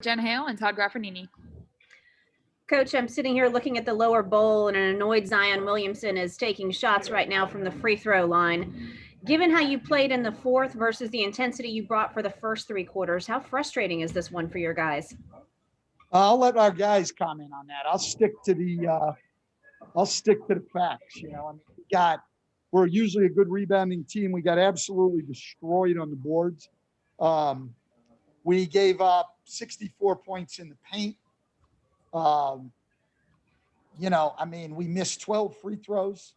Jen Hale and Todd Graffinini. Coach, I'm sitting here looking at the lower bowl, and an annoyed Zion Williamson is taking shots right now from the free throw line. Given how you played in the fourth versus the intensity you brought for the first three quarters, how frustrating is this one for your guys? I'll let our guys comment on that. I'll stick to the facts. I mean, we're usually a good rebounding team. We got absolutely destroyed on the boards. We gave up 64 points in the paint. We missed 12 free throws.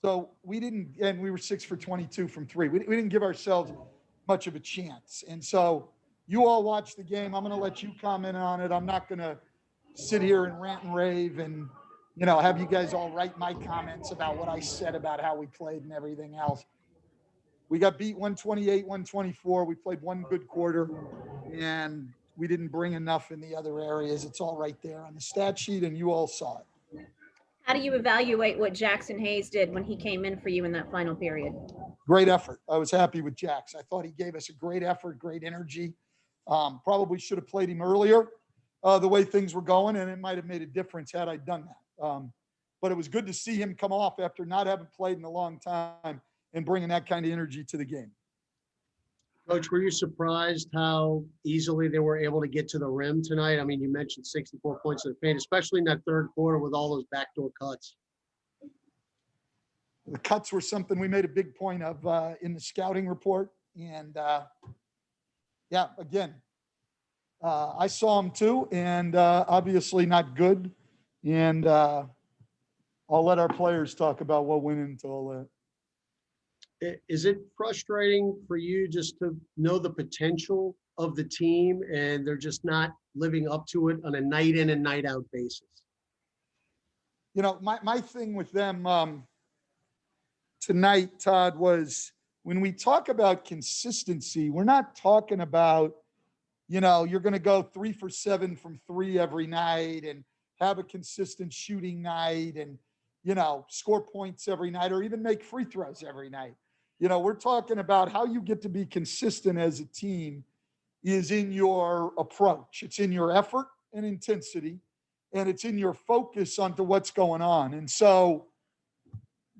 So we were 6 for 22 from three. We didn't give ourselves much of a chance. And so you all watch the game. I'm going to let you comment on it. I'm not going to sit here and rant and rave and, have you guys all write my comments about what I said about how we played and everything else. We got beat 128-124. We played one good quarter, and we didn't bring enough in the other areas. It's all right there on the stat sheet, and you all saw it. How do you evaluate what Jackson Hayes did when he came in for you in that final period? Great effort. I was happy with Jax. I thought he gave us a great effort, great energy. Probably should have played him earlier the way things were going, and it might have made a difference had I done that. But it was good to see him come off after not having played in a long time and bringing that kind of energy to the game. Coach, were you surprised how easily they were able to get to the rim tonight? I mean, you mentioned 64 points in the paint, especially in that third quarter with all those backdoor cuts. The cuts were something we made a big point of in the scouting report. And, I saw them too, and obviously not good. And I'll let our players talk about what went into all that. Is it frustrating for you just to know the potential of the team and they're just not living up to it on a night in and night out basis? My thing with them tonight, Todd, was when we talk about consistency, we're not talking about, you're going to go 3 for 7 from three every night and have a consistent shooting night and, score points every night or even make free throws every night. We're talking about how you get to be consistent as a team is in your approach. It's in your effort and intensity, and it's in your focus onto what's going on. And so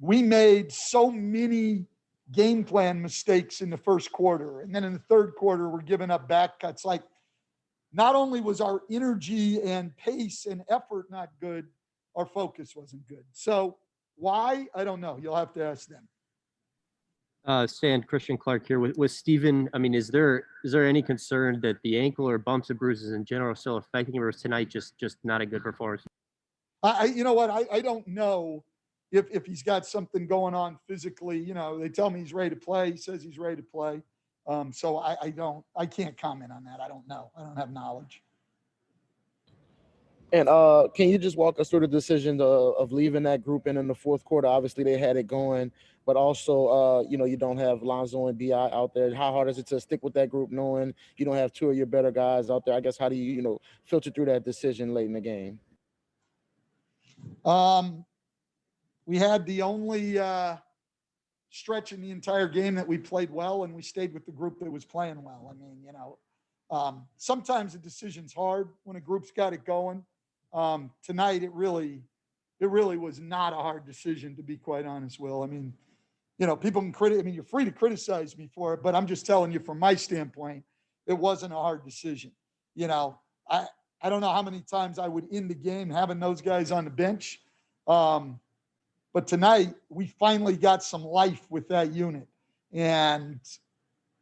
we made so many game plan mistakes in the first quarter. And then in the third quarter, we're giving up back cuts. Like, not only was our energy and pace and effort not good, our focus wasn't good. So why? I don't know. You'll have to ask them. Stan, Christian Clark here with Steven. I mean, is there any concern that the ankle or bumps and bruises in general are still affecting him, or is tonight just not a good performance? You know what? I don't know if he's got something going on physically. They tell me he's ready to play. He says he's ready to play. So I can't comment on that. I don't know. I don't have knowledge. And can you just walk us through the decision of leaving that group in the fourth quarter? Obviously, they had it going, but also, you don't have Lonzo and B.I. out there. How hard is it to stick with that group knowing you don't have two of your better guys out there? I guess, how do you, filter through that decision late in the game? We had the only stretch in the entire game that we played well, and we stayed with the group that was playing well. I mean, sometimes the decision's hard when a group's got it going. Tonight, it really was not a hard decision, to be quite honest, Will. I mean, people can you're free to criticize me for it, but I'm just telling you from my standpoint, it wasn't a hard decision. I don't know how many times I would end the game having those guys on the bench. But tonight, we finally got some life with that unit. And,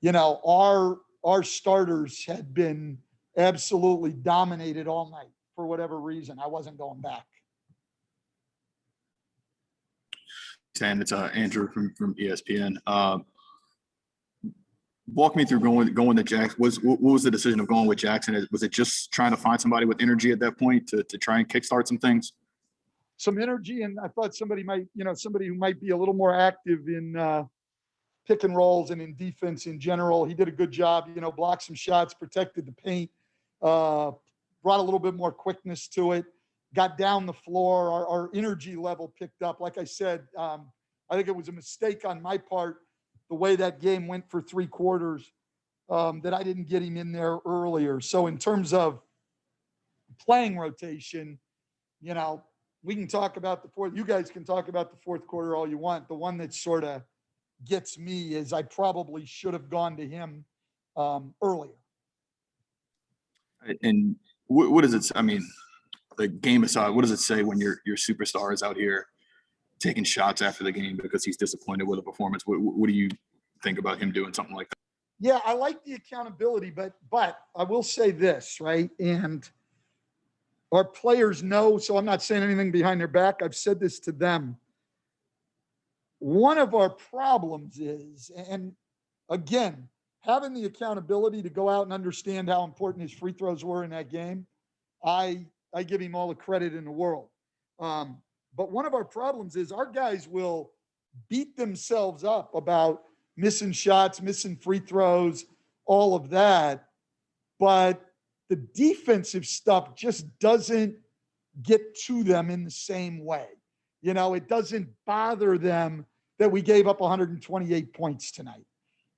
our starters had been absolutely dominated all night for whatever reason. I wasn't going back. And it's Andrew from ESPN. Walk me through going to Jackson. What was the decision of going with Jackson? Was it just trying to find somebody with energy at that point to try and kickstart some things? Some energy, and I thought somebody who might be a little more active in pick and rolls and in defense in general. He did a good job, blocked some shots, protected the paint, brought a little bit more quickness to it, got down the floor. Our energy level picked up. Like I said, I think it was a mistake on my part, the way that game went for three quarters. that I didn't get him in there earlier. So in terms of playing rotation, you know, we can talk about the fourth. You guys can talk about the fourth quarter all you want. The one that sort of gets me is I probably should have gone to him earlier. And what does it? I mean, the game aside, what does it say when your superstar is out here taking shots after the game because he's disappointed with a performance? What do you think about him doing something like that? Yeah, I like the accountability, but I will say this, right? And our players know, so I'm not saying anything behind their back. I've said this to them. One of our problems is, and again, having the accountability to go out and understand how important his free throws were in that game, I give him all the credit in the world. But one of our problems is our guys will beat themselves up about missing shots, missing free throws, all of that. But the defensive stuff just doesn't get to them in the same way. You know, it doesn't bother them that we gave up 128 points tonight.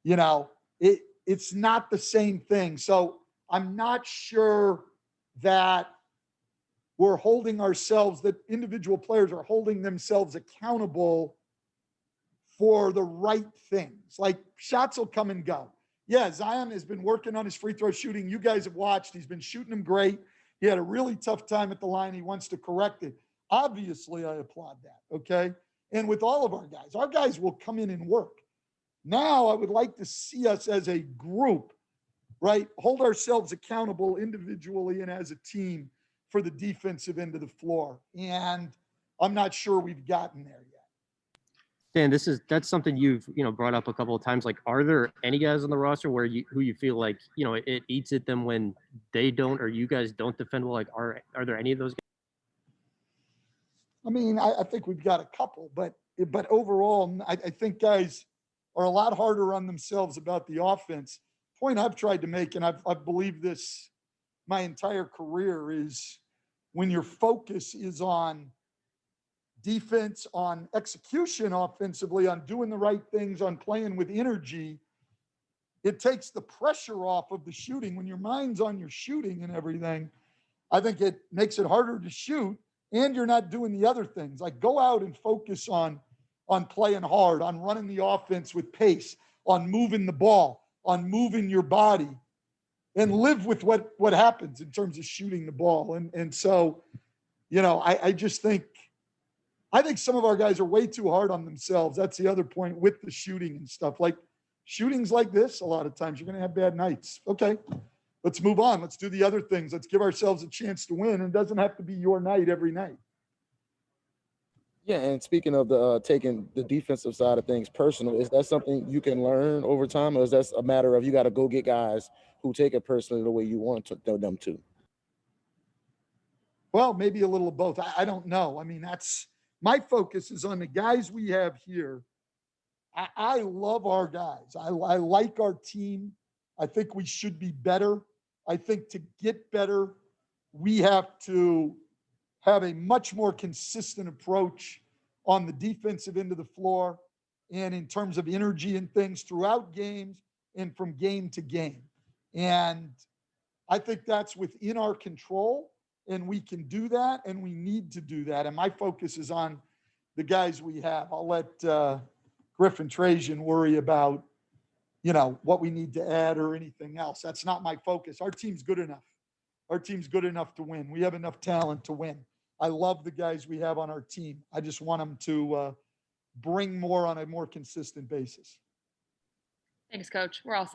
You know, it's not the same thing. So I'm not sure that we're holding ourselves, that individual players are holding themselves accountable for the right things. Like shots will come and go. Yeah, Zion has been working on his free throw shooting. You guys have watched. He's been shooting them great. He had a really tough time at the line. He wants to correct it. Obviously, I applaud that, okay? And with all of our guys will come in and work. Now, I would like to see us as a group, right, hold ourselves accountable individually and as a team for the defensive end of the floor. And I'm not sure we've gotten there yet. Dan, that's something you've brought up a couple of times. Like, are there any guys on the roster who you feel like it eats at them when they don't or you guys don't defend well? Like, are there any of those guys? I mean, I think we've got a couple, but overall, I think guys are a lot harder on themselves about the offense. Point I've tried to make, and I've believed this my entire career, is when your focus is on defense, on execution offensively, on doing the right things, on playing with energy, it takes the pressure off of the shooting. When your mind's on your shooting and everything, I think it makes it harder to shoot, and you're not doing the other things. Like, go out and focus on playing hard, on running the offense with pace, on moving the ball, on moving your body, and live with what happens in terms of shooting the ball. And so, I just think some of our guys are way too hard on themselves. That's the other point with the shooting and stuff. Like, shootings like this, a lot of times you're going to have bad nights. Okay, let's move on. Let's do the other things. Let's give ourselves a chance to win. It doesn't have to be your night every night. Yeah, and speaking of the taking the defensive side of things personal, is that something you can learn over time, or is that a matter of you got to go get guys who take it personally the way you want them to? Well, maybe a little of both. I don't know. I mean, that's my focus is on the guys we have here. I love our guys. I like our team. I think we should be better. I think to get better, we have to have a much more consistent approach on the defensive end of the floor and in terms of energy and things throughout games and from game to game. And I think that's within our control, and we can do that, and we need to do that. And my focus is on the guys we have. I'll let Griffin Trajan worry about, what we need to add or anything else. That's not my focus. Our team's good enough. Our team's good enough to win. We have enough talent to win. I love the guys we have on our team. I just want them to bring more on a more consistent basis. Thanks, Coach. We're all set.